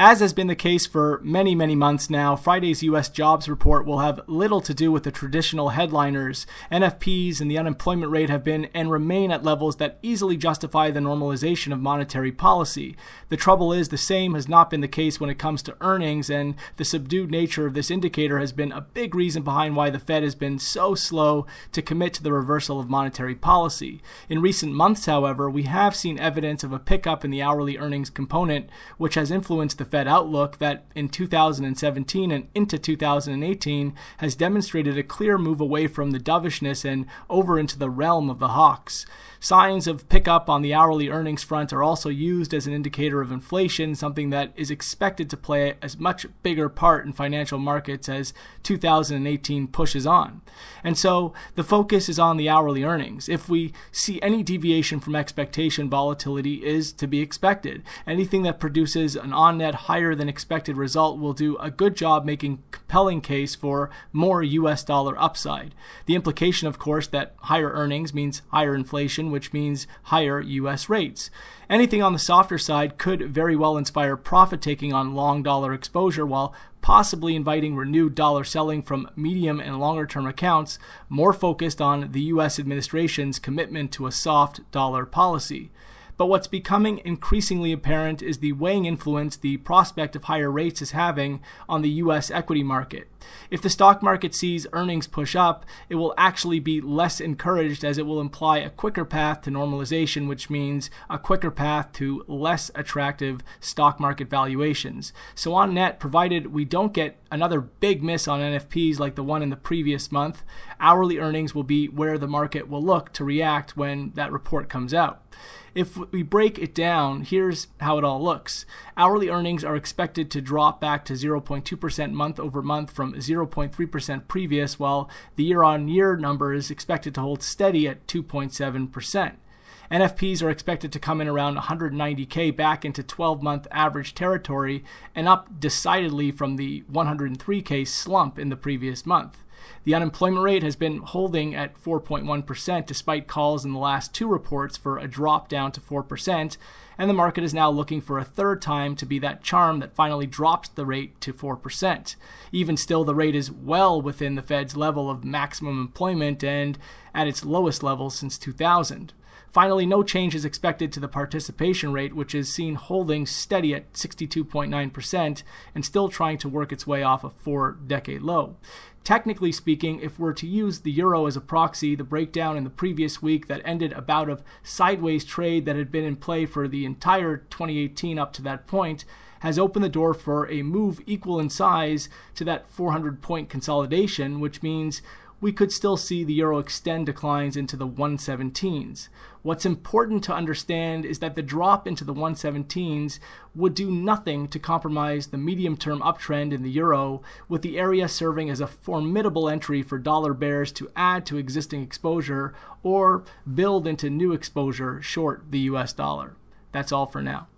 As has been the case for many, many months now, Friday's U.S. jobs report will have little to do with the traditional headliners. NFPs and the unemployment rate have been and remain at levels that easily justify the normalization of monetary policy. The trouble is the same has not been the case when it comes to earnings, and the subdued nature of this indicator has been a big reason behind why the Fed has been so slow to commit to the reversal of monetary policy. In recent months, however, we have seen evidence of a pickup in the hourly earnings component, which has influenced the Fed outlook that in 2017 and into 2018 has demonstrated a clear move away from the dovishness and over into the realm of the hawks. Signs of pickup on the hourly earnings front are also used as an indicator of inflation, something that is expected to play a much bigger part in financial markets as 2018 pushes on. And so the focus is on the hourly earnings. If we see any deviation from expectation, volatility is to be expected. Anything that produces an on-net higher than expected result will do a good job making compelling case for more US dollar upside. The implication, of course, that higher earnings means higher inflation, which means higher US rates. Anything on the softer side could very well inspire profit taking on long dollar exposure, while possibly inviting renewed dollar selling from medium and longer term accounts more focused on the US administration's commitment to a soft dollar policy. But what's becoming increasingly apparent is the weighing influence the prospect of higher rates is having on the U.S. equity market. If the stock market sees earnings push up, it will actually be less encouraged, as it will imply a quicker path to normalization, which means a quicker path to less attractive stock market valuations. So on net, provided we don't get another big miss on NFPs like the one in the previous month, hourly earnings will be where the market will look to react when that report comes out. If we break it down, here's how it all looks. Hourly earnings are expected to drop back to 0.2% month over month from 0.3% previous, while the year-on-year number is expected to hold steady at 2.7%. NFPs are expected to come in around 190K, back into 12-month average territory and up decidedly from the 103K slump in the previous month. The unemployment rate has been holding at 4.1% despite calls in the last two reports for a drop down to 4%, and the market is now looking for a third time to be that charm that finally drops the rate to 4%. Even still, the rate is well within the Fed's level of maximum employment and at its lowest level since 2000. Finally, no change is expected to the participation rate, which is seen holding steady at 62.9% and still trying to work its way off a 4-decade low. Technically speaking, if we're to use the euro as a proxy, the breakdown in the previous week that ended a bout of sideways trade that had been in play for the entire 2018 up to that point has opened the door for a move equal in size to that 400-point consolidation, which means we could still see the euro extend declines into the 117s. What's important to understand is that the drop into the 117s would do nothing to compromise the medium-term uptrend in the euro, with the area serving as a formidable entry for dollar bears to add to existing exposure or build into new exposure short the US dollar. That's all for now.